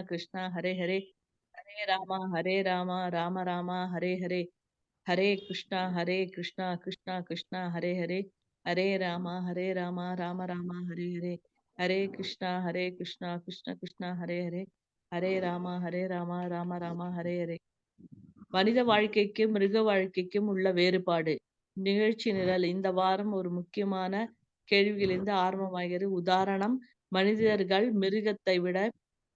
कृष्णा हरे हरे हरे रामा राम राम हरे हरे हरे कृष्णा कृष्णा कृष्णा हरे हरे हरे रामा राम राम हरे हरे हरे कृष्णा कृष्णा कृष्णा हरे हरे हरे राम राम राम हरे हरे மனித வாழ்க்கைக்கும் மிருக வாழ்க்கைக்கும் உள்ள வேறுபாடு. நிகழ்ச்சி நிரல் இந்த வாரம் ஒரு முக்கியமான கேள்வியிலிருந்து ஆரம்பமாகிறது. உதாரணம், மனிதர்கள் மிருகத்தை விட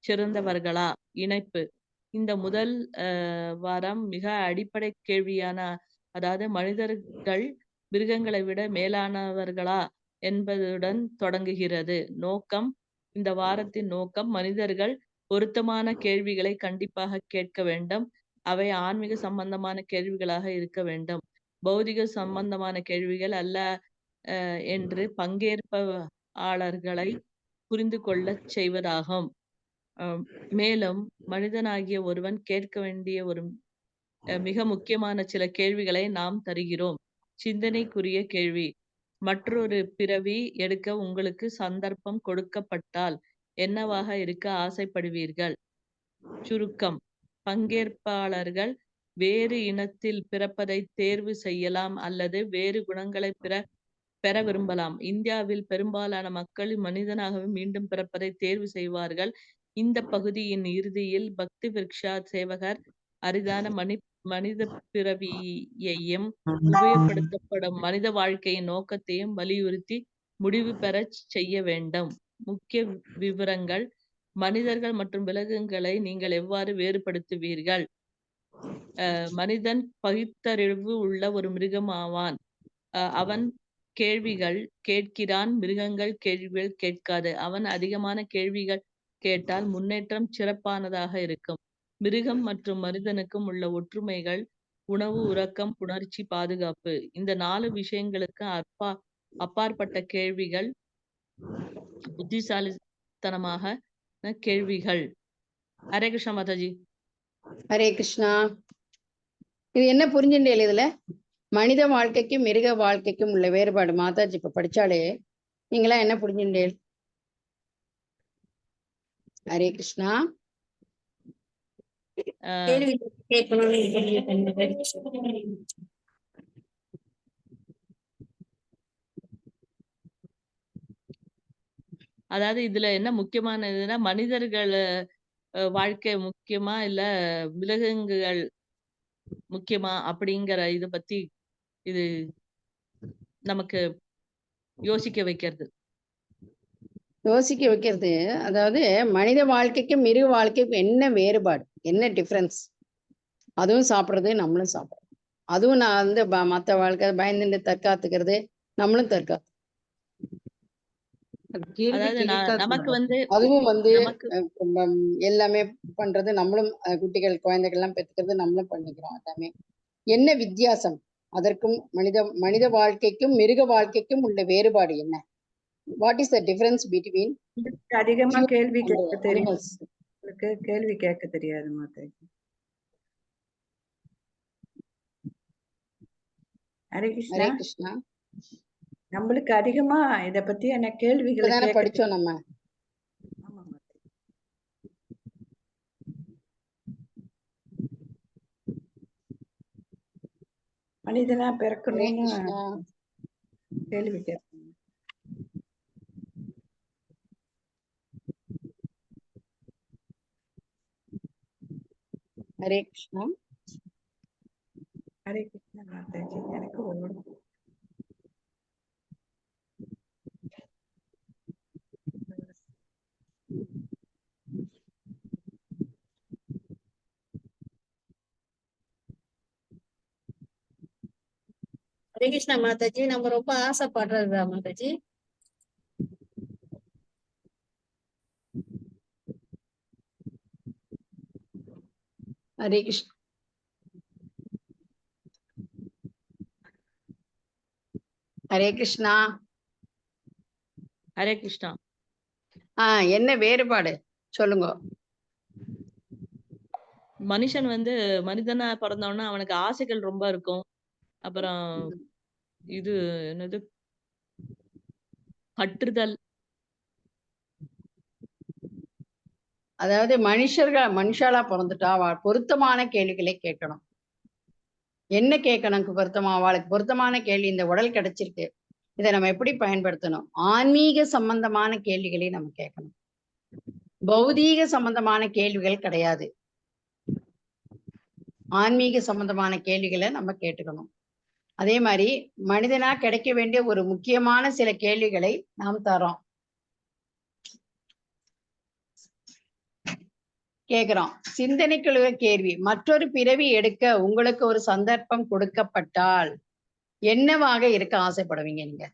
சிறந்தவர்களா? இணைப்பு. இந்த முதல் வாரம் மிக அடிப்படை கேள்வியான, அதாவது மனிதர்கள் மிருகங்களை விட மேலானவர்களா என்பதுடன் தொடங்குகிறது. நோக்கம். இந்த வாரத்தின் நோக்கம், மனிதர்கள் பொருத்தமான கேள்விகளை கண்டிப்பாக கேட்க வேண்டும். அவை ஆன்மீக சம்பந்தமான கேள்விகளாக இருக்க வேண்டும். பௌதிக சம்பந்தமான கேள்விகள் அல்ல என்று பங்கேற்பாளர்களை புரிந்து கொள்ளச் செய்வதாகும். மேலும் மனிதனாகிய ஒருவன் கேட்க வேண்டிய ஒரு மிக முக்கியமான சில கேள்விகளை நாம் தருகிறோம். சிந்தனைக்குரிய கேள்வி. மற்றொரு பிறவி எடுக்க உங்களுக்கு சந்தர்ப்பம் கொடுக்கப்பட்டால் என்னவாக இருக்க ஆசைப்படுவீர்கள்? சுருக்கம். பங்கேற்பாளர்கள் வேறு இனத்தில் பிறப்பதை தேர்வு செய்யலாம் அல்லது வேறு குணங்களை பெற விரும்பலாம். இந்தியாவில் பெரும்பாலான மக்கள் மனிதனாகவே மீண்டும் பிறப்பதை தேர்வு செய்வார்கள். இந்த பகுதியின் இறுதியில் பக்தி விருக்ஷா சேவகர் அரிதான மனித பிறவியையும் உபயோகப்படுத்தப்படும் மனித வாழ்க்கையின் நோக்கத்தையும் வலியுறுத்தி முடிவு பெறச் செய்ய வேண்டும். முக்கிய விவரங்கள். மனிதர்கள் மற்றும் விலங்குகளை நீங்கள் எவ்வாறு வேறுபடுத்துவீர்கள்? மனிதன் பகுத்தறிவு உள்ள ஒரு மிருகம் ஆவான். அவன் கேள்விகள் கேட்கிறான், மிருகங்கள் கேள்விகள் கேட்காது. அவன் அதிகமான கேள்விகள் கேட்டால் முன்னேற்றம் சிறப்பானதாக இருக்கும். மிருகம் மற்றும் மனிதனுக்கும் உள்ள ஒற்றுமைகள்: உணவு, உறக்கம், புணர்ச்சி, பாதுகாப்பு. இந்த 4 விஷயங்களுக்கு அப்பாற்பட்ட கேள்விகள் புத்திசாலித்தனமாக கேள்விகள். ஹரே கிருஷ்ணா மாதாஜி. ஹரே கிருஷ்ணா. இது என்ன புரிஞ்சுட்டேன் இதுல? மனித வாழ்க்கைக்கும் மிருக வாழ்க்கைக்கும் உள்ள வேறுபாடு மாதாஜி இப்ப படிச்சாலே நீங்களா என்ன புரிஞ்சுட்டேன்? ஹரே கிருஷ்ணா. அதாவது இதுல என்ன முக்கியமானதுன்னா, மனிதர்கள் வாழ்க்கை முக்கியமா இல்ல விலங்குகள் முக்கியமா அப்படிங்கிற இத பத்தி இது நமக்கு யோசிக்க வைக்கிறது. யோசிக்க வைக்கிறது. அதாவது மனித வாழ்க்கைக்கும் மிருக வாழ்க்கைக்கும் என்ன வேறுபாடு, என்ன டிஃபரன்ஸ்? அதுவும் சாப்பிடுறது, நம்மளும் சாப்பிடுறோம். அதுவும் நான் வந்து மத்த வாழ்க்கை பயந்துட்டு தற்காத்துக்கிறது, நம்மளும் தற்காத்து. அதாவது நமக்கு வந்து அதுவும் வந்து எல்லாமே பண்றது நம்மளும், குட்டிகள் குழந்தைகள் எல்லாம் பெற்றுக்கிறது நம்மளும் பண்ணிக்கிறோம். எல்லாமே என்ன வித்தியாசம்? அதற்கும் மனித வாழ்க்கைக்கும் மிருக வாழ்க்கைக்கும் உள்ள வேறுபாடு என்ன? What is the difference between? அதிகமா கேள்வி கேட்க தெரியும். கேள்வி கேட்க தெரியாது மாதாஜி. ஹரே கிருஷ்ணா. நம்மளுக்கு அதிகமா இத பத்தி என்ன கேள்விகளை படிச்சோம் நம்ம. மனிதனா பிறக்கணும்னு கேள்வி கேட்போம். ஹரே கிருஷ்ணா. ஹரே கிருஷ்ணா மாதாஜி. எனக்கு ஹரே கிருஷ்ணா மாதாஜி. நம்ம ரொம்ப ஆசைப்படுறதா மாதாஜி? ஹரே கிருஷ்ணா. ஹரே கிருஷ்ணா. ஹரே கிருஷ்ணா. என்ன வேறுபாடு சொல்லுங்க. மனுஷன் வந்து மனிதனா பிறந்தவனா அவனுக்கு ஆசைகள் ரொம்ப இருக்கும். அப்புறம் இது என்னது, பற்றுதல். அதாவது மனுஷாலா பிறந்துட்டா பொருத்தமான கேள்விகளை கேட்கணும். என்ன கேட்கணும் அவளுக்கு பொருத்தமான கேள்வி, இந்த உடல் கிடைச்சிருக்கு, இதை நம்ம எப்படி பயன்படுத்தணும்? ஆன்மீக சம்பந்தமான கேள்விகளை நம்ம கேட்கணும். பௌதீக சம்பந்தமான கேள்விகள் கிடையாது. ஆன்மீக சம்பந்தமான கேள்விகளை நம்ம கேட்டுக்கணும். அதே மாதிரி மனிதனா கிடைக்க வேண்டிய ஒரு முக்கியமான சில கேள்விகளை நாம் தரோம், கேட்கிறோம். சிந்தனைக்குள்ள கேள்வி: மற்றொரு பிறவி எடுக்க உங்களுக்கு ஒரு சந்தர்ப்பம் கொடுக்கப்பட்டால் என்னவாக இருக்க ஆசைப்படுவீங்க நீங்க?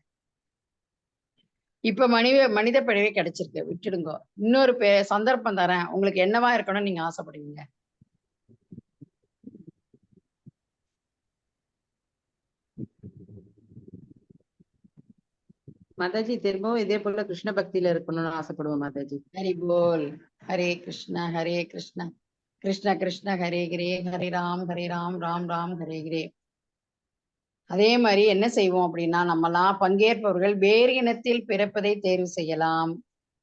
இப்ப மனித பிறவி கிடைச்சிருக்கு, விட்டுடுங்க. இன்னொரு சந்தர்ப்பம் தரேன், உங்களுக்கு என்னவா இருக்கணும்னு நீங்க ஆசைப்படுவீங்க? மாதாஜி, திரும்பவும் இதே போல கிருஷ்ண பக்தியில இருக்கணும்னு ஆசைப்படுவோம் மாதாஜி. ஹரி போல். ஹரே கிருஷ்ணா ஹரே கிருஷ்ணா கிருஷ்ண கிருஷ்ண ஹரே ஹரே, ஹரே ராம் ராம் ராம் ஹரே ஹரே. அதே மாதிரி என்ன செய்வோம் அப்படின்னா, நம்மலாம் பங்கேற்பவர்கள் வேறு இனத்தில் பிறப்பதை தேர்வு செய்யலாம்.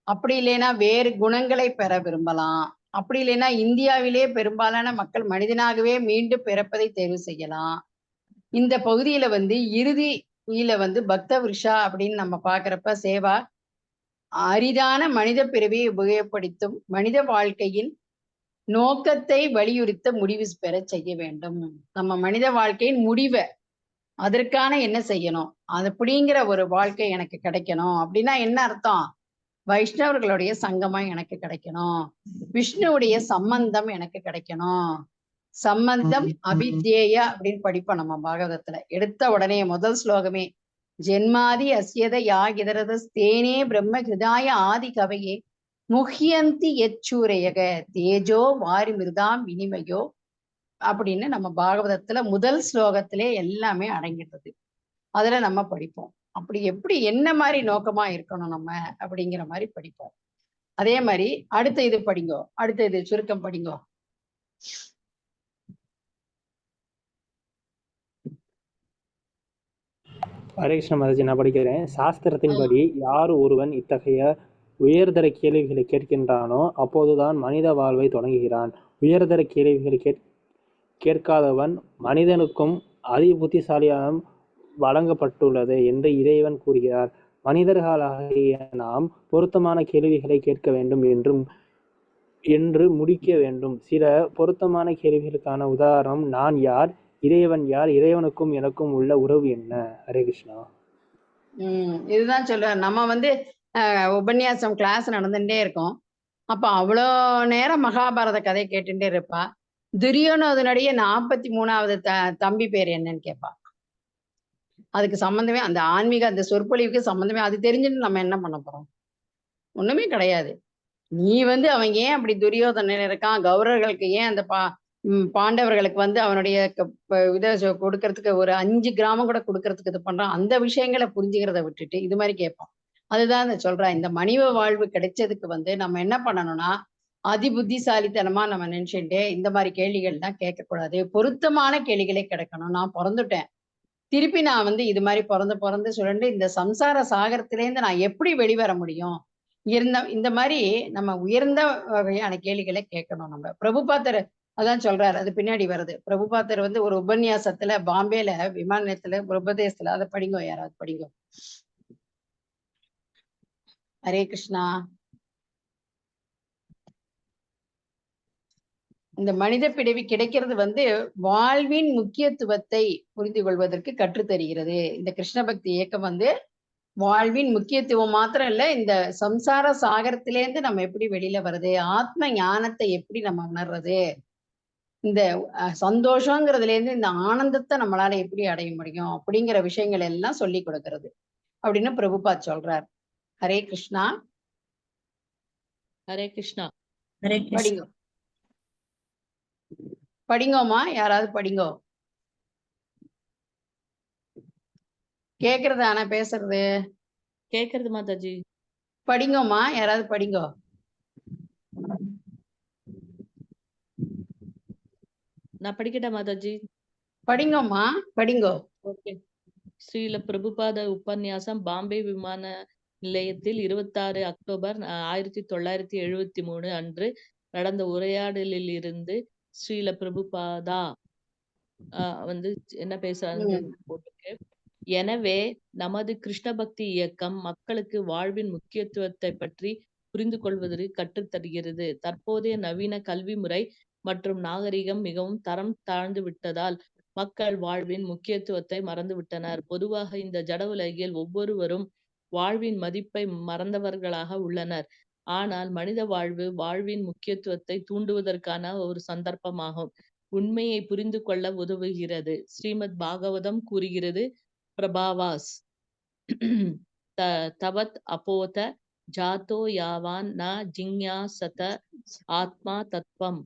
அப்படி இல்லைன்னா வேறு குணங்களை பெற விரும்பலாம். அப்படி இல்லைன்னா இந்தியாவிலே பெரும்பாலான மக்கள் மனிதனாகவே மீண்டும் பிறப்பதை தேர்வு செய்யலாம். இந்த பகுதியில இறுதியில பக்த விருஷா அப்படின்னு நம்ம பாக்குறப்ப சேவா அரிதான மனித பிறவியை உபயோகப்படுத்தும் மனித வாழ்க்கையின் நோக்கத்தை வலியுறுத்த முடிவு பெற செய்ய வேண்டும். நம்ம மனித வாழ்க்கையின் முடிவை, அதற்கான என்ன செய்யணும், அது அப்படிங்கிற ஒரு வாழ்க்கை எனக்கு கிடைக்கணும். அப்படின்னா என்ன அர்த்தம்? வைஷ்ணவர்களுடைய சங்கமம் எனக்கு கிடைக்கணும், விஷ்ணுவுடைய சம்பந்தம் எனக்கு கிடைக்கணும். சம்பந்தம் அபித்யேய அப்படின்னு படிப்போம் நம்ம பாகவதத்துல. எடுத்த உடனே முதல் ஸ்லோகமே ஜென்மாதி அஸ்யத யாகிதரத ஸ்தேனே பிரம்ம ஹிருதாய ஆதி கவையே முஹ்யந்தி எச்சூரையக தேஜோ வாரி மிருதாம் வினிமயோ அப்படின்னு நம்ம பாகவதத்துல முதல் ஸ்லோகத்திலே எல்லாமே அடங்கிட்டது. அதுல நம்ம படிப்போம். அப்படி எப்படி என்ன மாதிரி நோக்கமா இருக்கணும் நம்ம அப்படிங்கிற மாதிரி படிப்போம். அதே மாதிரி அடுத்த இது படிங்கோ, அடுத்த இது சுருக்கம் படிங்கோ. ஹரே கிருஷ்ண மாதாஜி, நான் படிக்கிறேன். சாஸ்திரத்தின்படி யார் ஒருவன் இத்தகைய உயர்தர கேள்விகளை கேட்கின்றானோ அப்போதுதான் மனித வாழ்வை தொடங்குகிறான். உயர்தர கேள்விகளை கேட்காதவன் மனிதனுக்கும் அதி புத்திசாலியானம் வழங்கப்பட்டுள்ளது என்று இறைவன் கூறுகிறார். மனிதர்களாகிய நாம் பொருத்தமான கேள்விகளை கேட்க வேண்டும் என்று முடிக்க வேண்டும். சில பொருத்தமான கேள்விகளுக்கான உதாரணம்: நான் யார், இறைவன் யார், இறைவனுக்கும் எனக்கும் உள்ள உறவு என்ன? ஹரே கிருஷ்ணா. இதுதான் சொல்ல. நம்ம உபன்யாசம் கிளாஸ் நடந்துட்டே இருக்கோம். அப்ப அவ்வளோ நேரம் மகாபாரத கதை கேட்டுட்டே இருப்பா. துரியோனோதனுடைய 43வது தம்பி பேர் என்னன்னு கேட்பா. அதுக்கு சம்பந்தமே, அந்த ஆன்மீக அந்த சொற்பொழிவுக்கு சம்பந்தமே, அது தெரிஞ்சுட்டு நம்ம என்ன பண்ண போறோம்? ஒண்ணுமே கிடையாது. நீ அவங்க ஏன் அப்படி துரியோதனன் இருக்கான், கௌரவர்களுக்கு ஏன் அந்த பாண்டவர்களுக்கு அவனுடைய இதை கொடுக்கறதுக்கு ஒரு 5 கிராமம் கூட கொடுக்கறதுக்கு இது பண்றான், அந்த விஷயங்களை புரிஞ்சுக்கிறத விட்டுட்டு இது மாதிரி கேட்போம். அதுதான் சொல்றேன். இந்த மனித வாழ்வு கிடைச்சதுக்கு நம்ம என்ன பண்ணணும்னா, அதி புத்திசாலித்தனமா நம்ம நினைச்சுட்டு இந்த மாதிரி கேள்விகள் தான் கேட்கக்கூடாது. பொருத்தமான கேள்விகளே கிடைக்கணும். நான் பிறந்துட்டேன், திருப்பி நான் இது மாதிரி பிறந்து சொல்லிட்டு இந்த சம்சார சாகரத்திலேருந்து நான் எப்படி வெளிவர முடியும்? இந்த மாதிரி நம்ம உயர்ந்த வகையான கேள்விகளை கேட்கணும். நம்ம பிரபுபாதர் அதான் சொல்றாரு, அது பின்னாடி வருது. பிரபுபாதர் ஒரு உபன்யாசத்துல பாம்பேல விமான நிலையத்துல உபதேசத்துல, அதை படிங்கோ, யாராவது படிங்கோ. ஹரே கிருஷ்ணா. இந்த மனித பிறவி கிடைக்கிறது வாழ்வின் முக்கியத்துவத்தை புரிந்து கொள்வதற்கு கற்றுத்தருகிறது. இந்த கிருஷ்ண பக்தி இயக்கம் வாழ்வின் முக்கியத்துவம் மாத்திரம் இல்ல, இந்த சம்சார சாகரத்திலேருந்து நம்ம எப்படி வெளியில வர்றது, ஆத்ம ஞானத்தை எப்படி நம்ம உணர்றது, இந்த சந்தோஷங்கிறதுல இருந்து இந்த ஆனந்தத்தை நம்மளால எப்படி அடைய முடியும் அப்படிங்கிற விஷயங்கள் எல்லாம் சொல்லி கொடுக்கிறது அப்படின்னு பிரபுபாத் சொல்றார். ஹரே கிருஷ்ணா. ஹரே கிருஷ்ணா. படிங்கோ, படிங்கோமா, யாராவது படிங்கோ. கேக்குறது ஆனா பேசுறது கேக்குறது மாதாஜி. படிங்கோமா, யாராவது படிங்கோ. நான் படிக்கட்டா மாதாஜி? படிங்கோமா, படிங்கோ. ஓகே. ஸ்ரீல பிரபுபாத உபன்யாசம் பாம்பே விமான நிலையத்தில் 26 அக்டோபர் 1973 அன்று நடந்த உரையாடலில் இருந்து ஸ்ரீல பிரபுபாதா வந்து என்ன பேசுறாங்கன்னு போட்டிருக்கு. எனவே நமது கிருஷ்ண பக்தி இயக்கம் மக்களுக்கு வாழ்வின் முக்கியத்துவத்தை பற்றி புரிந்து கொள்வதற்கு கற்றுத்தருகிறது. தற்போதைய நவீன கல்வி முறை மற்றும் நாகரிகம் மிகவும் தரம் தாழ்ந்து விட்டதால் மக்கள் வாழ்வின் முக்கியத்துவத்தை மறந்துவிட்டனர். பொதுவாக இந்த ஜட உலகில் ஒவ்வொருவரும் வாழ்வின் மதிப்பை மறந்தவர்களாக உள்ளனர். ஆனால் மனித வாழ்வின் முக்கியத்துவத்தை தூண்டுவதற்கான ஒரு சந்தர்ப்பமாகும். உண்மையை புரிந்து கொள்ள உதவுகிறது. ஸ்ரீமத் பாகவதம் கூறுகிறது, பிரபாவாஸ் தவத் அப்போத ஜாதோ யாவான் ந ஜிஞ்ஞாசத ஆத்மா தத்வம்.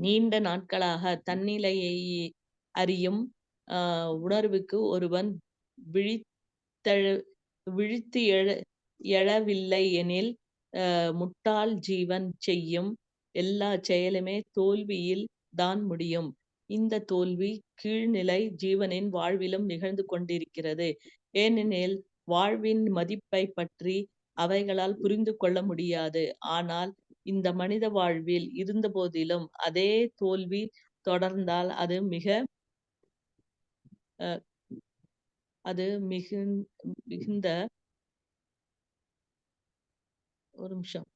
நீண்ட நாட்களாக தன்னிலையை அறியும் உணர்வுக்கு ஒருவன் விழித்து எழவில்லை எனில் முட்டாள் ஜீவன் செய்யும் எல்லா செயலுமே தோல்வியில் தான் முடியும். இந்த தோல்வி கீழ்நிலை ஜீவனின் வாழ்விலும் நிகழ்ந்து கொண்டிருக்கிறது. ஏனெனில் வாழ்வின் மதிப்பை பற்றி அவைகளால் புரிந்து கொள்ள முடியாது. ஆனால் இந்த மனித வாழ்வில் இருந்த போதிலும் அதே தோல்வி தொடர்ந்தால் அது மிகுந்த ஒரு நிமிஷம்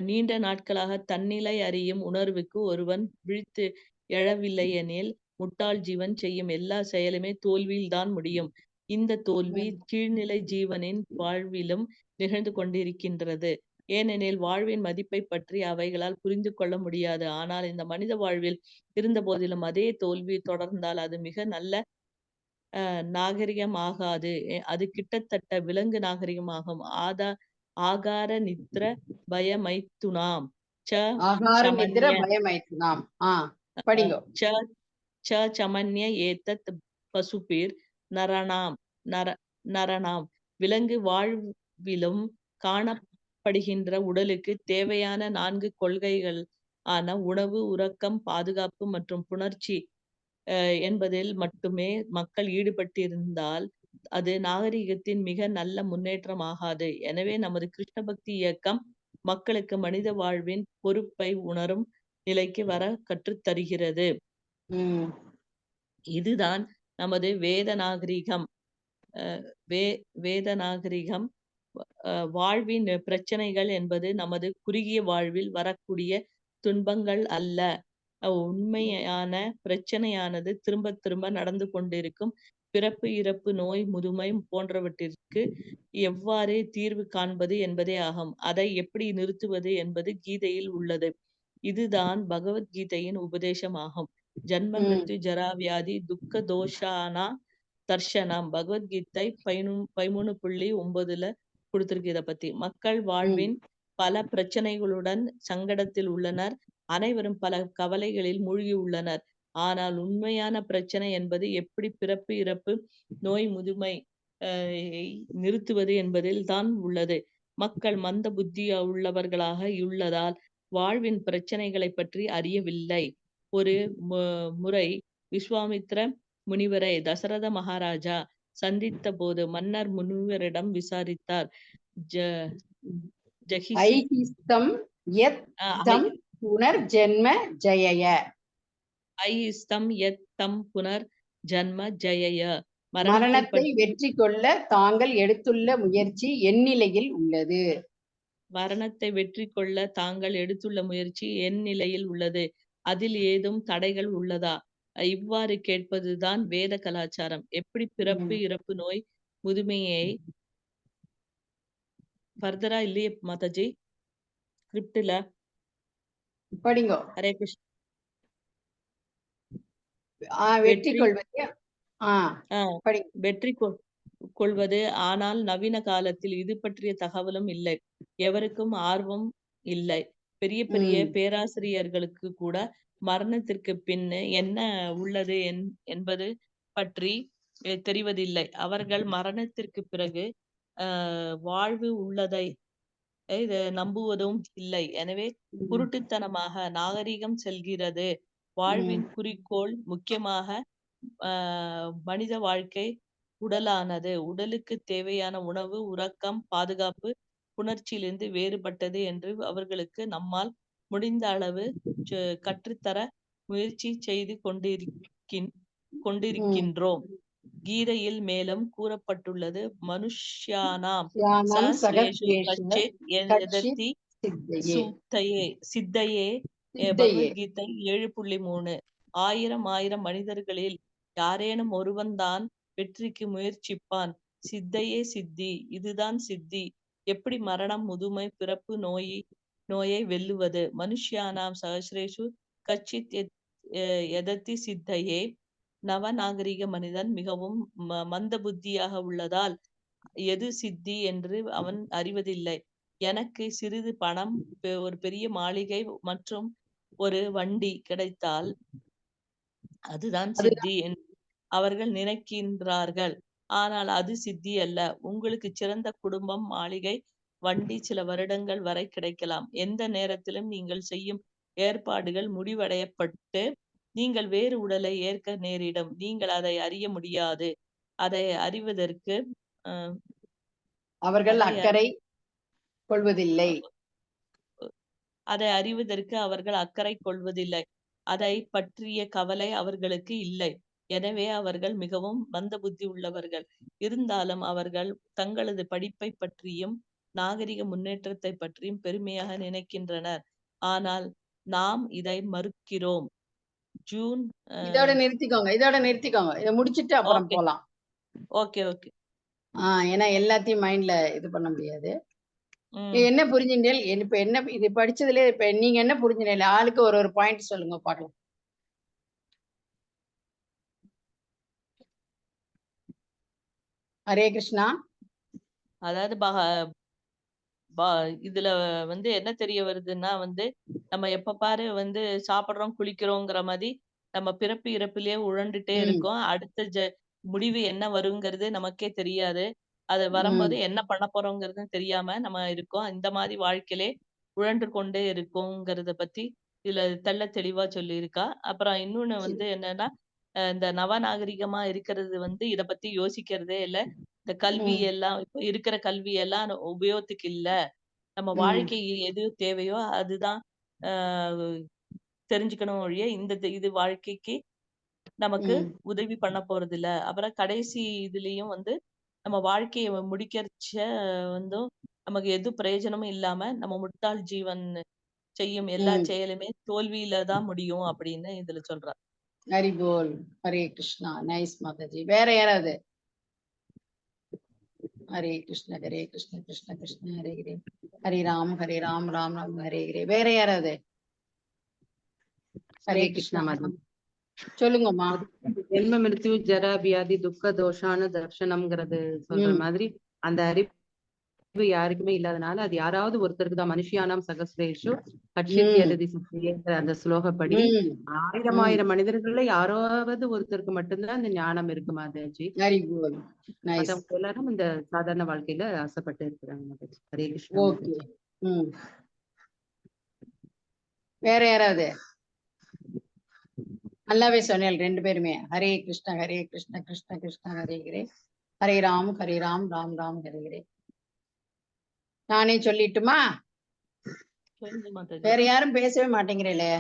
நீண்ட நாட்களாக தன்னிலை அறியும் உணர்வுக்கு ஒருவன் விழித்து எழவில்லை எனில் முட்டாள் ஜீவன் செய்யும் எல்லா செயலுமே தோல்வியில் தான் முடியும். இந்த தோல்வி கீழ்நிலை ஜீவனின் வாழ்விலும் நிகழ்ந்து கொண்டிருக்கின்றது. ஏனெனில் வாழ்வின் மதிப்பை பற்றி அவைகளால் புரிந்து கொள்ள முடியாது. ஆனால் இந்த மனித வாழ்வில் இருந்த போதிலும் அதே தோல்வி தொடர்ந்தால் அது மிக நல்ல நாகரிகம் ஆகாது. அது கிட்டத்தட்ட விலங்கு நாகரிகமாகும். ஆகார நித்ர பயமைத்துனாம் சமன்ய ஏதத் பசுபிர் நரணாம். விலங்கு வாழ்விலும் காணப்படுகின்ற உடலுக்கு தேவையான 4 கொள்கைகள் ஆன உணவு, உறக்கம், பாதுகாப்பு மற்றும் புணர்ச்சி என்பதில் மட்டுமே மக்கள் ஈடுபட்டிருந்தால் அது நாகரிகத்தின் மிக நல்ல முன்னேற்றம் ஆகாது. எனவே நமது கிருஷ்ண பக்தி இயக்கம் மக்களுக்கு மனித வாழ்வின் பொறுப்பை உணரும் நிலைக்கு வர கற்றுத்தருகிறது. இதுதான் நமது வேத நாகரிகம். வாழ்வின் பிரச்சனைகள் என்பது நமது குறுகிய வாழ்வில் வரக்கூடிய துன்பங்கள் அல்ல. உண்மையான பிரச்சனையானது திரும்ப திரும்ப நடந்து கொண்டிருக்கும் பிறப்பு, இறப்பு, நோய், முதுமை போன்றவற்றிற்கு எவ்வாறு தீர்வு காண்பது என்பதே ஆகும். அதை எப்படி நிறுத்துவது என்பது கீதையில் உள்ளது. இதுதான் பகவத்கீதையின் உபதேசம் ஆகும். ஜன்ம மிருத்யு ஜரா வியாதி துக்க தோஷானா தர்ஷனம். பகவத்கீதை 13.9 கொடுத்திருக்கு. இதை பத்தி மக்கள் வாழ்வின் பல பிரச்சனைகளுடன் சங்கடத்தில் உள்ளனர். அனைவரும் பல கவலைகளில் மூழ்கி உள்ளனர். ஆனால் உண்மையான பிரச்சனை என்பது எப்படி பிறப்பு, இறப்பு, நோய், முதுமை நிறுத்துவது என்பதில் தான் உள்ளது. மக்கள் மந்த புத்தி உள்ளவர்களாக உள்ளதால் வாழ்வின் பிரச்சனைகளை பற்றி அறியவில்லை. ஒரு முறை விஸ்வாமித்ர முனிவரை தசரத மகாராஜா சந்தித்த போது மன்னர் முனிவரிடம் விசாரித்தார். மரணத்தை வெற்றி கொள்ள தாங்கள் எடுத்துள்ள முயற்சி எந்நிலையில் உள்ளது. மரணத்தை வெற்றி கொள்ள தாங்கள் எடுத்துள்ள முயற்சி என் நிலையில் உள்ளது. அதில் ஏதும் தடைகள் உள்ளதா? இவ்வாறு கேட்பதுதான் வேத கலாச்சாரம். எப்படி பிறப்பு, இறப்பு, நோய், முதுமையை ஃபர்தரா இல்லையே மாதாஜி ஸ்கிரிப்ட்ல படிங்க. ஹரே கிருஷ்ணா. வெற்றி கொள்வது. ஆனால் நவீன காலத்தில் இது பற்றிய தகவலும் இல்லை, எவருக்கும் ஆர்வம் இல்லை. பெரிய பெரிய பேராசிரியர்களுக்கு கூட மரணத்திற்கு பின் என்ன உள்ளது என்பது பற்றி தெரிவதில்லை. அவர்கள் மரணத்திற்கு பிறகு வாழ்வு உள்ளதை நம்புவதும் இல்லை. எனவே குருட்டுத்தனமாக நாகரிகம் செல்கிறது. வாழ்வின் குறிக்கோள் முக்கியமாக மனித வாழ்க்கை உடலானது. உடலுக்கு தேவையான உணவு, உறக்கம், பாதுகாப்பு புணர்ச்சியிலிருந்து வேறுபட்டது என்று அவர்களுக்கு நம்மால் முடிந்த அளவு கற்றுத்தர முயற்சி செய்து கொண்டிருக்கின்றோம். கீதையில் மேலும் கூறப்பட்டுள்ளது, மனுஷ்யானாம் சஹஸ்ரேஷு கச்சித் யததி சித்தையே. பகவத்கீதை 7.3. 1000 மனிதர்களில் யாரேனும் ஒருவன்தான் வெற்றிக்கு முயற்சிப்பான். சித்தையே சித்தி, இதுதான் சித்தி. எப்படி மரணம், முதுமை, பிறப்பு, நோயை வெல்லுவது? மனுஷ்யானாம் சஹஸ்ரேஷு கச்சித் யததி சித்தையே. நவநாகரிக மனிதன் மிகவும் மந்த புத்தியாக உள்ளதால் எது சித்தி என்று அவன் அறிவதில்லை. எனக்கு சிறிது பணம், ஒரு பெரிய மாளிகை மற்றும் ஒரு வண்டி கிடைத்தால் அதுதான் சித்தி என்று அவர்கள் நினைக்கின்றார்கள். ஆனால் அது சித்தி அல்ல. உங்களுக்கு சிறந்த குடும்பம், மாளிகை, வண்டி சில வருடங்கள் வரை கிடைக்கலாம். எந்த நேரத்திலும் நீங்கள் செய்யும் ஏற்பாடுகள் முடிவடையப்பட்டு நீங்கள் வேறு உடலை ஏற்க நேரிடும். நீங்கள் அதை அறிய முடியாது. அதை அறிவதற்கு அவர்கள் அக்கறை கொள்வதில்லை. அதை அறிவதற்கு அவர்கள் அக்கறை கொள்வதில்லை. அதை பற்றிய கவலை அவர்களுக்கு இல்லை. எனவே அவர்கள் மிகவும் மந்த புத்தி உள்ளவர்கள். இருந்தாலும் அவர்கள் தங்களது படிப்பை பற்றியும் நாகரிக முன்னேற்றத்தை பற்றியும் பெருமையாக நினைக்கின்றனர். ஆனால் நாம் இதை மறுக்கிறோம். ஜூன் இதோட நிறுத்திக்கோங்க. இதை முடிச்சிட்டு அப்புறம் போலாம். ஓகே. ஏன்னா எல்லாத்தையும் மைண்ட்ல இது பண்ண முடியாது. என்ன புரிஞ்சுட்டேன்? இப்ப என்ன இது படிச்சதுல இப்ப நீங்க என்ன புரிஞ்சுட்டேன்? ஆளுக்கு ஒரு பாயிண்ட் சொல்லுங்க பாக்கலாம். ஹரே கிருஷ்ணா. அதாவது இதுல என்ன தெரிய வருதுன்னா நம்ம எப்ப பாரு சாப்பிடுறோம், குளிக்கிறோங்கிற மாதிரி நம்ம பிறப்பு இறப்பிலேயே உழண்டுட்டே இருக்கோம். அடுத்த முடிவு என்ன வருங்கிறது நமக்கே தெரியாது. அது வரும்போது என்ன பண்ண போறோங்கிறது தெரியாம நம்ம இருக்கோம். இந்த மாதிரி வாழ்க்கையிலே உழன்று கொண்டே இருக்கோங்கிறத பத்தி இதுல தெள்ள தெளிவா சொல்லியிருக்கா. அப்புறம் இன்னொன்னு என்னன்னா, இந்த நவநாகரிகமா இருக்கிறது இத பத்தி யோசிக்கிறதே இல்ல. இந்த கல்வி எல்லாம் இப்ப இருக்கிற கல்வி எல்லாம் உபயோகத்துக்கு இல்ல. நம்ம வாழ்க்கைக்கு எது தேவையோ அதுதான் தெரிஞ்சுக்கணும் ஒழிய இது வாழ்க்கைக்கு நமக்கு உதவி பண்ண போறது இல்ல. அப்புறம் கடைசி இதுலயும் நம்ம வாழ்க்கையை முடிக்கிறச்ச நமக்கு எது பிரயோஜனமும் இல்லாம நம்ம முட்டாள் ஜீவன் செய்யும் எல்லா செயலுமே தோல்வியில தான் முடியும் அப்படின்னு இதுல சொல்றா. ஹரி போல். ஹரே கிருஷ்ணா. நைஸ் மாதாஜி. வேற யாராவது? ஹரே கிருஷ்ண ஹரே கிருஷ்ண கிருஷ்ண கிருஷ்ண ஹரே ஹரே, ஹரே ராம் ராம் ராம் ஹரே ஹரே. வேற யாராவது? ஹரே கிருஷ்ணா மாதம் சொல்லுங்கம்மா. ஜென்ம மிருத்யு ஜரா வியாதி துக்க தோஷான தர்ஷனம்ங்கிறது சொல்ற மாதிரி அந்த அறிவு யாருக்குமே இல்லாதனால அது யாராவது ஒருத்தருக்கு தான். மனுஷியானாம் சகஸ்ரேஷு கட்சிங்கிற அந்த ஸ்லோகப்படி 1000 மனிதர்கள்ல யாராவது ஒருத்தருக்கு மட்டும்தான் இந்த ஞானம் இருக்கு மாதாஜி. எல்லாரும் இந்த சாதாரண வாழ்க்கையில ஆசைப்பட்டு இருக்கிறாங்க மாதாஜி. ஹரே கிருஷ்ணா. வேற யாராவது? நல்லாவே சொன்னேன் 2 பேருமே. ஹரே கிருஷ்ண கிருஷ்ண கிருஷ்ண ஹரே ஹரே, ஹரே ராம் ராம் ராம் ஹரே ஹரே. நானே சொல்லிட்டுமா? வேற யாரும் பேசவே மாட்டேங்கிறீங்களே.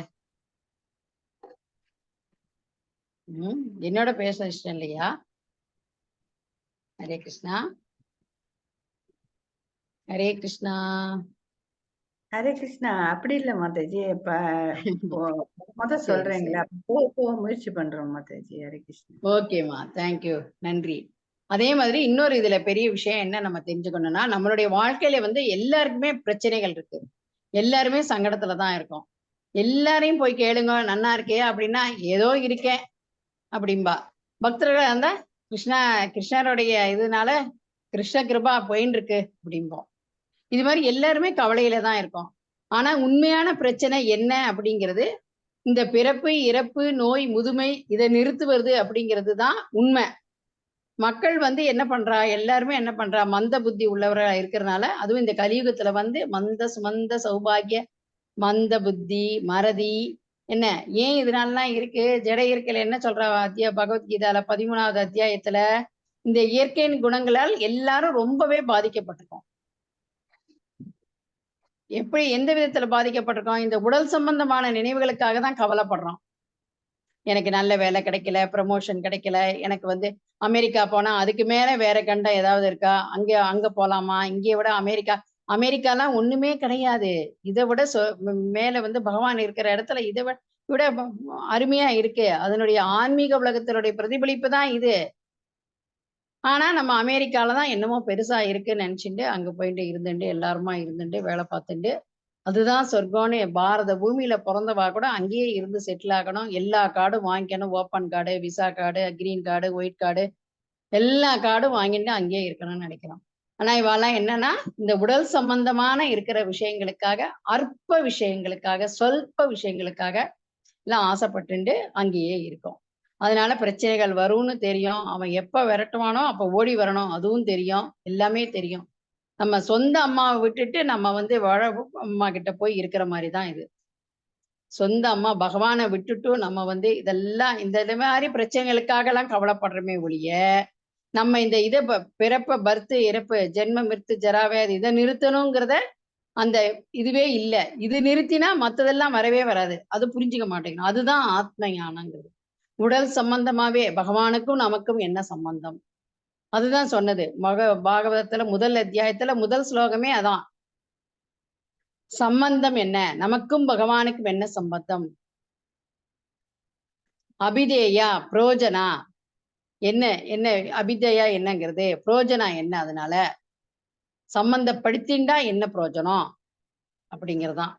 என்னோட பேச இஷ்டம் இல்லையா? ஹரே கிருஷ்ணா. ஹரே கிருஷ்ணா. ஹரே கிருஷ்ணா. அப்படி இல்ல மாதாஜி. சொல்றீங்களா? முயற்சி பண்றோம் மாதாஜி. ஹரே கிருஷ்ணா. ஓகேமா, தேங்க்யூ, நன்றி. அதே மாதிரி இன்னொரு இதுல பெரிய விஷயம் என்ன நம்ம தெரிஞ்சுக்கணும்னா, நம்மளுடைய வாழ்க்கையில எல்லாருக்குமே பிரச்சனைகள் இருக்கு. எல்லாருமே சங்கடத்துலதான் இருக்கோம். எல்லாரையும் போய் கேளுங்க, நன்னா இருக்கே அப்படின்னா ஏதோ இருக்கேன் அப்படின்பா. பக்தர்கள் அந்த கிருஷ்ணருடைய இதனால கிருஷ்ண கிருபா போயின்னு இருக்கு அப்படிம்போம். இது மாதிரி எல்லாருமே கவலையில தான் இருக்கோம். ஆனா உண்மையான பிரச்சனை என்ன அப்படிங்கிறது இந்த பிறப்பு இறப்பு நோய் முதுமை இதை நிறுத்துவது அப்படிங்கிறது தான் உண்மை. மக்கள் என்ன பண்றா, எல்லாருமே என்ன பண்றா, மந்த புத்தி உள்ளவர்களா இருக்கிறதுனால, அதுவும் இந்த கலியுகத்துல மந்த சுமந்த சௌபாகிய மந்த புத்தி மறதி என்ன ஏன் இதனாலலாம் இருக்கு. ஜட இயற்கையில என்ன சொல்றா பகவத்கீதால 13வது அத்தியாயத்துல, இந்த இயற்கையின் குணங்களால் எல்லாரும் ரொம்பவே பாதிக்கப்பட்டிருக்கோம். எப்படி எந்த விதத்துல பாதிக்கப்பட்டிருக்கோம்? இந்த உடல் சம்பந்தமான நினைவுகளுக்காக தான் கவலைப்படுறோம். எனக்கு நல்ல வேலை கிடைக்கல, ப்ரமோஷன் கிடைக்கல, எனக்கு வந்து அமெரிக்கா போனா அதுக்கு மேல வேற கண்டம் ஏதாவது இருக்கா? அங்க போலாமா? இங்கே விட அமெரிக்காலாம் ஒண்ணுமே கிடையாது. இதை விட மேல வந்து பகவான் இருக்கிற இடத்துல இதை விட அருமையா இருக்கு. அதனுடைய ஆன்மீக உலகத்தினுடைய பிரதிபலிப்பு தான் இது. ஆனா நம்ம அமெரிக்கால தான் என்னமோ பெருசா இருக்குன்னு நினைச்சுட்டு அங்க போயிட்டு இருந்துட்டு எல்லாருமா இருந்துட்டு வேலை பார்த்துட்டு அதுதான் சொர்க்கம்னு பாரத பூமியில பிறந்தவா கூட அங்கேயே இருந்து செட்டில் ஆகணும். எல்லா கார்டும் வாங்கிக்கணும். Open card, visa card, green card, white card எல்லா கார்டும் வாங்கிட்டு அங்கேயே இருக்கணும்னு நினைக்கிறோம். ஆனா இவாலாம் என்னன்னா இந்த உடல் சம்பந்தமான இருக்கிற விஷயங்களுக்காக, அற்ப விஷயங்களுக்காக, சொல்ப விஷயங்களுக்காக எல்லாம் ஆசைப்பட்டுண்டு அங்கேயே இருக்கும். அதனால பிரச்சனைகள் வரும்னு தெரியும். அவன் எப்ப விரட்டுவானோ அப்ப ஓடி வரணும், அதுவும் தெரியும். எல்லாமே தெரியும். நம்ம சொந்த அம்மாவை விட்டுட்டு நம்ம வந்து வாழ அம்மா கிட்ட போய் இருக்கிற மாதிரி தான் இது. சொந்த அம்மா பகவானை விட்டுட்டும் நம்ம வந்து இதெல்லாம் இந்த மாதிரி பிரச்சனைகளுக்காக எல்லாம் கவலைப்படுறோமே ஒழிய நம்ம இந்த இதை பிறப்ப பர்த்து இறப்பு ஜென்ம மிருத்து ஜராவேது இதை நிறுத்தணுங்கிறத அந்த இதுவே இல்லை. இது நிறுத்தினா மற்றதெல்லாம் வரவே வராது. அது புரிஞ்சுக்க மாட்டேங்கணும். அதுதான் ஆத்ம ஞானங்கிறது. உடல் சம்பந்தமாவே பகவானுக்கும் நமக்கும் என்ன சம்பந்தம்? அதுதான் சொன்னது பாகவதத்துல முதல் அத்தியாயத்துல முதல் ஸ்லோகமே அதான். சம்பந்தம் என்ன? நமக்கும் பகவானுக்கும் என்ன சம்பந்தம்? அபிதேயா புரோஜனா என்ன? என்ன அபிதேயா என்னங்கிறது? புரோஜனா என்ன? அதனால சம்பந்தப்படுத்திண்டா என்ன புரோஜனம் அப்படிங்கிறதான்.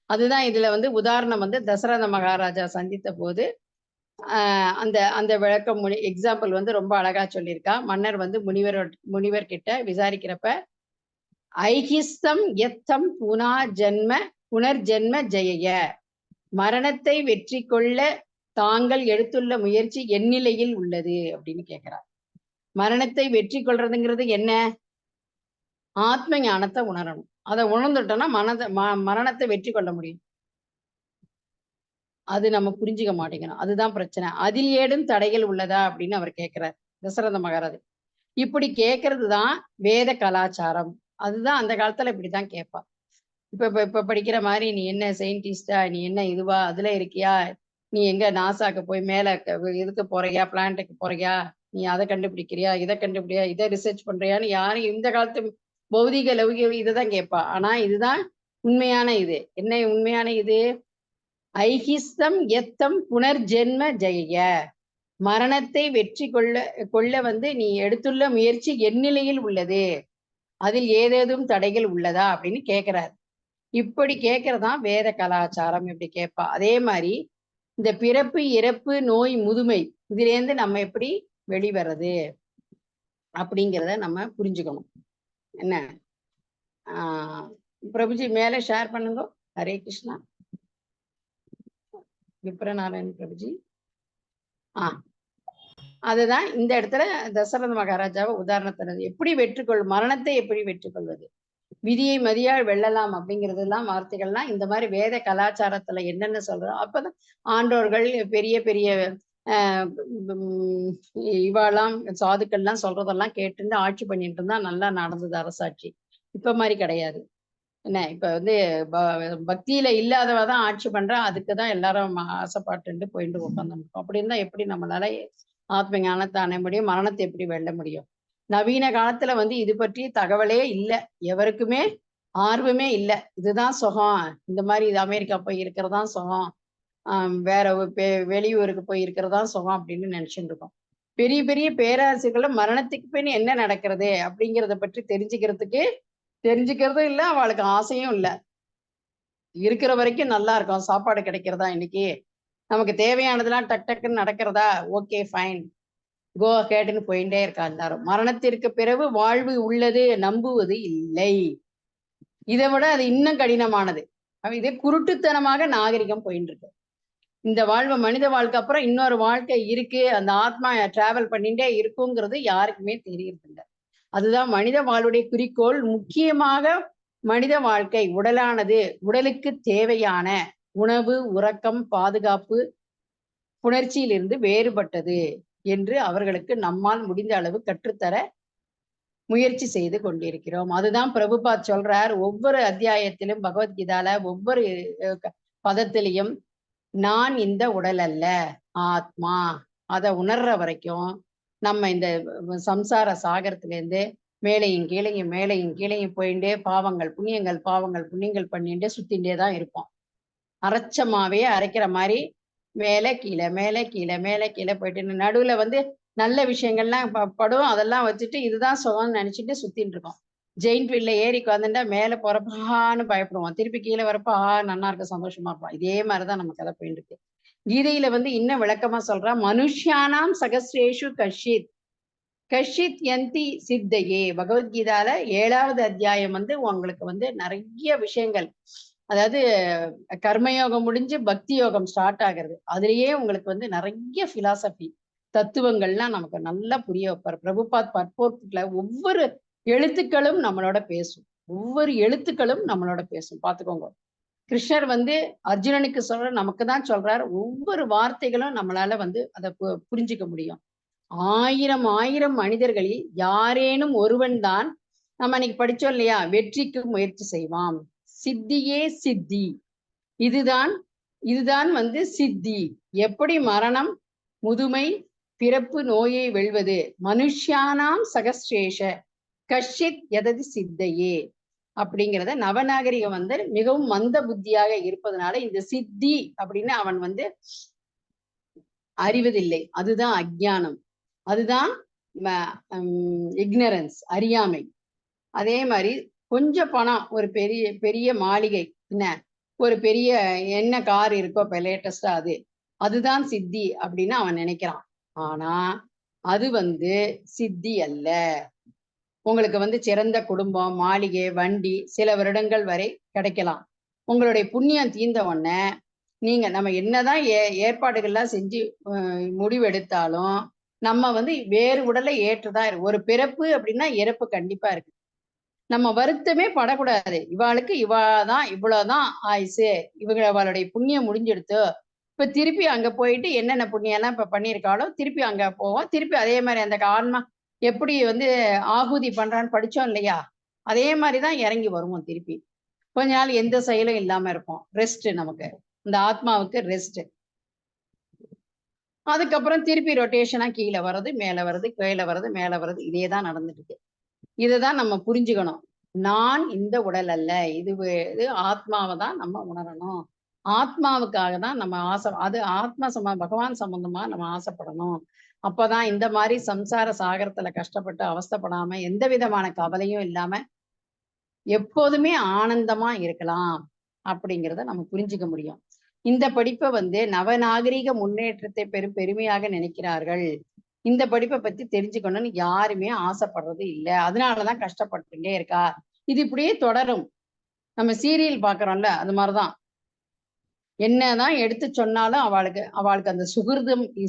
அதுதான் இதுல வந்து உதாரணம் வந்து தசரத மகாராஜா சந்தித்த போது அந்த அந்த விளக்கம் எக்ஸாம்பிள் வந்து ரொம்ப அழகா சொல்லியிருக்கா. மன்னர் வந்து முனிவர் கிட்ட விசாரிக்கிறப்ப ஐகிஸ்தம் எத்தம் புனர்ஜென்ம ஜெய மரணத்தை வெற்றி கொள்ள தாங்கள் எடுத்துள்ள முயற்சி எந்நிலையில் உள்ளது அப்படின்னு கேட்கிறார். மரணத்தை வெற்றி கொள்றதுங்கிறது என்ன? ஆத்ம ஞானத்தை உணரணும். அதை உணர்ந்துட்டோம்னா மரணத்தை வெற்றி கொள்ள முடியும். அது நம்ம புரிஞ்சுக்க மாட்டேங்கிறோம். அதுதான் பிரச்சனை. அதில் ஏடும் தடைகள் உள்ளதா அப்படின்னு அவர் கேட்கிறார் தசரத மகாராஜ். இப்படி கேட்கறது தான் வேத கலாச்சாரம். அதுதான் அந்த காலத்துல இப்படிதான் கேட்பா. இப்ப படிக்கிற மாதிரி நீ என்ன சயின்டிஸ்டா, நீ என்ன இதுவா, அதுல இருக்கியா, நீ எங்க நாசாக்கு போய் மேல இதுக்கு போறியா, பிளானட்டுக்கு போறியா, நீ அதை கண்டுபிடிக்கிறியா, இதை கண்டுபிடியா, இதை ரிசர்ச் பண்றியான்னு யாரும் இந்த காலத்து பௌதிக லௌகிக இதுதான் கேட்பா. ஆனா இதுதான் உண்மையான இது. என்ன உண்மையான இது? ஐகிஸ்தம் எத்தம் புனர்ஜென்ம ஜெய மரணத்தை வெற்றி கொள்ள வந்து நீ எடுத்துள்ள முயற்சி எந்நிலையில் உள்ளது, அதில் ஏதேதும் தடைகள் உள்ளதா அப்படின்னு கேட்கிறார். இப்படி கேட்கறதான் வேத கலாச்சாரம். இப்படி கேட்பா. அதே மாதிரி இந்த பிறப்பு இறப்பு நோய் முதுமை இதுலேருந்து நம்ம எப்படி வெளிவரது அப்படிங்கிறத நம்ம புரிஞ்சுக்கணும். என்ன பிரபுஜி மேல ஷேர் பண்ணுங்க. ஹரே கிருஷ்ணா. விப்ரநாராயண் பிரபுஜி. அதுதான் இந்த இடத்துல தசரத மகாராஜாவை உதாரணத்தினது. எப்படி மரணத்தை எப்படி வெற்றி கொள்வது, விதியை மதியால் வெல்லலாம் அப்படிங்கிறதெல்லாம் வார்த்தைகள்லாம் இந்த மாதிரி வேத கலாச்சாரத்துல என்னென்ன சொல்றோம். அப்பதான் ஆண்டோர்கள் பெரிய பெரிய இவாளாம் சாதுக்கள்லாம் சொல்றதெல்லாம் கேட்டுட்டு ஆட்சி பண்ணிட்டு இருந்தா நல்லா நடந்தது அரசாட்சி. இப்ப மாதிரி கிடையாது. என்ன இப்ப வந்து பக்தியில இல்லாதவதான் ஆட்சி பண்றா. அதுக்குதான் எல்லாரும் ஆசைப்பாட்டு போயிட்டு உட்காந்துருக்கோம். அப்படி இருந்தா எப்படி நம்மளால ஆத்ம ஞானத்தை அடைய முடியும்? மரணத்தை எப்படி வெல்ல முடியும்? நவீன காலத்துல வந்து இது பற்றி தகவலே இல்லை. எவருக்குமே ஆர்வமே இல்லை. இதுதான் சுகம், இந்த மாதிரி இது அமெரிக்கா போய் இருக்கிறதா சுகம், வேற வெளியூருக்கு போய் இருக்கிறதா சுகம் அப்படின்னு நினைச்சுட்டு இருக்கோம். பெரிய பெரிய பேராசிரியர்களும் மரணத்துக்கு பின் என்ன நடக்கிறது அப்படிங்கிறத பற்றி தெரிஞ்சுக்கிறதும் இல்லை, அவளுக்கு ஆசையும் இல்லை. இருக்கிற வரைக்கும் நல்லா இருக்கும். சாப்பாடு கிடைக்கிறதா, இன்னைக்கு நமக்கு தேவையானதெல்லாம் டக் டக்குன்னு நடக்கிறதா, ஓகே ஃபைன் கோ ஹேட்னு போயிட்டே இருக்கா எல்லாரும். மரணத்திற்கு பிறகு வாழ்வு உள்ளது நம்புவது இல்லை. இதை விட அது இன்னும் கடினமானது. இதே குருட்டுத்தனமாக நாகரிகம் போயிட்டு இருக்கு. இந்த வாழ்வு மனித வாழ்க்கை அப்புறம் இன்னொரு வாழ்க்கை இருக்கு, அந்த ஆத்மா டிராவல் பண்ணிட்டே இருக்குங்கிறது யாருக்குமே தெரியறதில்லை. அதுதான் மனித வாழ்வுடைய குறிக்கோள். முக்கியமாக மனித வாழ்க்கை உடலானது உடலுக்கு தேவையான உணவு, உறக்கம், பாதுகாப்பு, புணர்ச்சியிலிருந்து வேறுபட்டது என்று அவர்களுக்கு நம்மால் முடிந்த அளவு கற்றுத்தர முயற்சி செய்து கொண்டிருக்கிறோம். அதுதான் பிரபுபாத் சொல்றார். ஒவ்வொரு அத்தியாயத்திலும் பகவத்கீதால ஒவ்வொரு பதத்திலையும் நான் இந்த உடல் அல்ல, ஆத்மா, அதை உணர்ற வரைக்கும் நம்ம இந்த சம்சார சாகரத்திலேருந்து மேலையும் கீழையும் மேலையும் கீழையும் போயிட்டே பாவங்கள் புண்ணியங்கள் பண்ணிட்டே சுத்தின்றே தான் இருப்போம். அரைச்சமாவே அரைக்கிற மாதிரி மேலே கீழே மேலே கீழே மேலே கீழே போயிட்டு நடுவுல வந்து நல்ல விஷயங்கள்லாம் படும், அதெல்லாம் வச்சுட்டு இதுதான் சுகம்னு நினைச்சிட்டு சுத்தின்னு இருக்கோம். ஜெயின்ட் வீல்ல ஏறி உட்காந்துட்டா மேல போறப்பான்னு பயப்படுவோம், திருப்பி கீழே வரப்பா நல்லா இருக்க சந்தோஷமா இருப்போம். இதே மாதிரிதான் நம்ம கதை போயிட்டு இருக்கு. கீதையில வந்து இன்னும் விளக்கமா சொல்றா, மனுஷியானாம் சகஸ்ரேஷு கஷித் யந்தி சித்தையே. பகவத்கீதால 7வது அத்தியாயம் வந்து உங்களுக்கு வந்து நிறைய விஷயங்கள், அதாவது கர்மயோகம் முடிஞ்சு பக்தி யோகம் ஸ்டார்ட் ஆகிறது. அதுலயே உங்களுக்கு வந்து நிறைய பிலாசபி தத்துவங்கள்லாம் நமக்கு நல்லா புரிய வைப்பார் பிரபுபாத். பற்போர்ல ஒவ்வொரு எழுத்துக்களும் நம்மளோட பேசும், பாத்துக்கோங்க. கிருஷ்ணர் வந்து அர்ஜுனனுக்கு சொல்ற, நமக்கு தான் சொல்றார். ஒவ்வொரு வார்த்தைகளும் நம்மளால வந்து அதை புரிஞ்சுக்க முடியும். ஆயிரம் மனிதர்களில் யாரேனும் ஒருவன் தான், நம்ம அன்னைக்கு படிச்சோம் இல்லையா, வெற்றிக்கு முயற்சி செய்வான். சித்தியே சித்தி, இதுதான் வந்து சித்தி. எப்படி மரணம், முதுமை, பிறப்பு, நோயை வெல்வது. மனுஷியானாம் சகஸ்ரேஷ கஷித் எதது சித்தையே அப்படிங்கிறத நவநாகரிகம் வந்து மிகவும் மந்த புத்தியாக இருப்பதனால இந்த சித்தி அப்படின்னு அவன் வந்து அறிவதில்லை. அதுதான் அஜ்ஞானம், அதுதான் இக்னரன்ஸ், அறியாமை. அதே மாதிரி கொஞ்சம் பணம், ஒரு பெரிய பெரிய மாளிகை, என்ன ஒரு பெரிய என்ன கார் இருக்கோ இப்ப லேட்டஸ்டா, அதுதான் சித்தி அப்படின்னு அவன் நினைக்கிறான். ஆனா அது வந்து சித்தி அல்ல. உங்களுக்கு வந்து சிறந்த குடும்பம், மாளிகை, வண்டி சில வருடங்கள் வரை கிடைக்கலாம். உங்களுடைய புண்ணியம் தீர்ந்த உடனே நீங்க நம்ம என்னதான் ஏற்பாடுகள்லாம் செஞ்சு முடிவெடுத்தாலும் நம்ம வந்து வேறு உடலை ஏற்றுதான் இருக்கு. ஒரு பிறப்பு அப்படின்னா இறப்பு கண்டிப்பா இருக்கு. நம்ம வருத்தமே படக்கூடாது. இவாளுக்கு இவாதான் இவ்வளவுதான் ஆயுசு, அவளுடைய புண்ணியம் முடிஞ்செடுத்து இப்ப திருப்பி அங்க போயிட்டு என்னென்ன புண்ணியம் எல்லாம் இப்ப பண்ணியிருக்காளோ திருப்பி அங்க போவோம். திருப்பி அதே மாதிரி அந்த ஆன்மா எப்படி வந்து ஆகுதி பண்றான்னு படிச்சோம் இல்லையா, அதே மாதிரிதான் இறங்கி வருவோம். திருப்பி கொஞ்ச நாள் எந்த செயலும் இல்லாம இருப்போம். ரெஸ்ட், நமக்கு இந்த ஆத்மாவுக்கு ரெஸ்ட். அதுக்கப்புறம் திருப்பி ரொட்டேஷனா கீழே வர்றது, மேல வர்றது, கீழே வர்றது, மேல வர்றது, இதேதான் நடந்துட்டு இருக்கு. இதைதான் நம்ம புரிஞ்சுக்கணும். நான் இந்த உடல் அல்ல, இது ஆத்மாவை தான் நம்ம உணரணும். ஆத்மாவுக்காக தான் நம்ம ஆசை, அது ஆத்மா பகவான் சம்பந்தமா நம்ம ஆசைப்படணும். அப்பதான் இந்த மாதிரி சம்சார சாகரத்துல கஷ்டப்பட்டு அவஸ்தைப்படாம எந்த விதமான கவலையும் இல்லாம எப்போதுமே ஆனந்தமா இருக்கலாம் அப்படிங்கிறத நம்ம புரிஞ்சுக்க முடியும். இந்த படிப்பை வந்து நவநாகரிக முன்னேற்றத்தை பெருமையாக நினைக்கிறார்கள். இந்த படிப்பை பத்தி தெரிஞ்சுக்கணும்னு யாருமே ஆசைப்படுறது இல்லை. அதனாலதான் கஷ்டப்பட்டுட்டே இருக்கா. இது இப்படியே தொடரும். நம்ம சீரியல் பாக்குறோம்ல, அது மாதிரிதான். என்னதான் எடுத்து சொன்னாலும் அவளுக்கு அந்த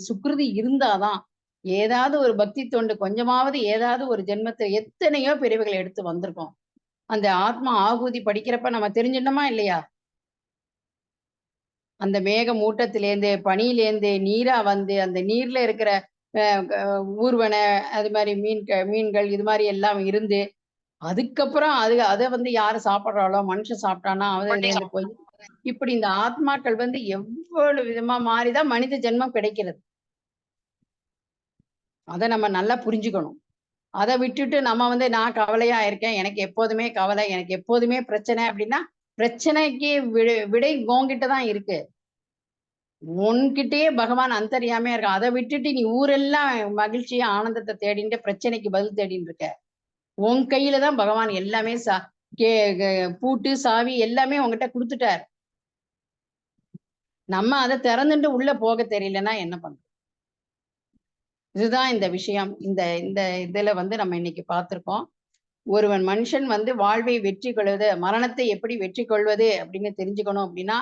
சுகிருதி இருந்தாதான், ஏதாவது ஒரு பக்தி தொண்டு கொஞ்சமாவது ஏதாவது ஒரு ஜென்மத்தை எத்தனையோ பிரிவுகள் எடுத்து வந்திருக்கோம். அந்த ஆத்மா ஆகுதி படிக்கிறப்ப நம்ம தெரிஞ்சிட்டோமா இல்லையா, அந்த மேக மூட்டத்திலேருந்து பனியிலேருந்து நீரா வந்து அந்த நீர்ல இருக்கிற ஊர்வன, அது மாதிரி மீன்கள் இது மாதிரி எல்லாம் இருந்து, அதுக்கப்புறம் அதை வந்து யாரு சாப்பிட்றாளோ, மனுஷன் சாப்பிட்டானா அதுலேருந்து போய் இப்படி இந்த ஆத்மாக்கள் வந்து எவ்வளவு விதமா மாறிதான் மனித ஜென்மம் கிடைக்கிறது. அதை நம்ம நல்லா புரிஞ்சுக்கணும். அதை விட்டுட்டு நம்ம வந்து நான் கவலையா இருக்கேன், எனக்கு எப்போதுமே கவலை, எனக்கு எப்போதுமே பிரச்சனை அப்படின்னா பிரச்சனைக்கு விடை உன்கிட்டதான் இருக்கு. உன்கிட்டயே பகவான் அந்தரியாமையா இருக்க. அதை விட்டுட்டு நீ ஊரெல்லாம் மகிழ்ச்சியா ஆனந்தத்தை தேடிட்டு பிரச்சனைக்கு பதில் தேடின்னு இருக்க. உன் கையில தான் பகவான் எல்லாமே பூட்டு சாவி எல்லாமே உங்ககிட்ட கொடுத்துட்டார். நம்ம அதை திறந்துட்டு உள்ள போக தெரியலன்னா என்ன பண்றோம்? இதுதான் இந்த விஷயம். இந்த இந்த இதுல வந்து நம்ம இன்னைக்கு பார்த்திருக்கோம். ஒருவன் மனுஷன் வந்து வாழ்வை வெற்றி கொள்வது, மரணத்தை எப்படி வெற்றி கொள்வது அப்படின்னு தெரிஞ்சுக்கணும். அப்படின்னா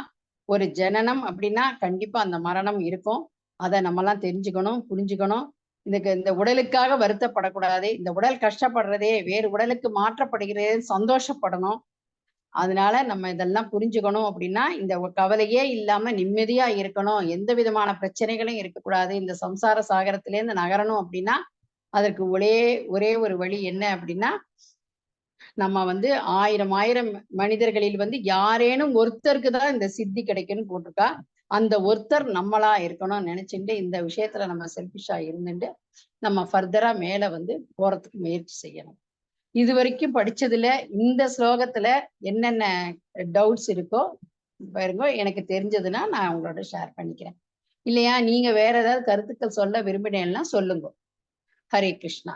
ஒரு ஜனனம் அப்படின்னா கண்டிப்பா அந்த மரணம் இருக்கும். அதை நம்மலாம் தெரிஞ்சுக்கணும், புரிஞ்சுக்கணும். இந்த உடலுக்காக வருத்தப்படக்கூடாது. இந்த உடல் கஷ்டப்படுறதே, வேறு உடலுக்கு மாற்றப்படுகிறதே சந்தோஷப்படணும். அதனால நம்ம இதெல்லாம் புரிஞ்சுக்கணும். அப்படின்னா இந்த கவலையே இல்லாம நிம்மதியா இருக்கணும், எந்த விதமான பிரச்சனைகளும் இருக்கக்கூடாது, இந்த சம்சார சாகரத்திலேருந்து நகரணும். அப்படின்னா அதற்கு ஒரே ஒரு வழி என்ன அப்படின்னா, நம்ம வந்து 1000 மனிதர்களில் வந்து யாரேனும் ஒருத்தருக்கு தான் இந்த சித்தி கிடைக்கும்னு போட்டிருக்கா. அந்த ஒருத்தர் நம்மளா இருக்கணும்னு நினைச்சுட்டு இந்த விஷயத்துல நம்ம செல்ஃபிஷா இருந்துட்டு நம்ம ஃபர்தரா மேல வந்து போறதுக்கு முயற்சி செய்யணும். இது வரைக்கும் படிச்சதுல இந்த ஸ்லோகத்துல என்னென்ன டவுட்ஸ் இருக்கோ பாருங்க, எனக்கு தெரிஞ்சதுன்னா நான் உங்களோட ஷேர் பண்ணிக்கிறேன். இல்லையா நீங்க வேற ஏதாவது கருத்துக்கள் சொல்ல விரும்பினேன்னா சொல்லுங்க. ஹரே கிருஷ்ணா.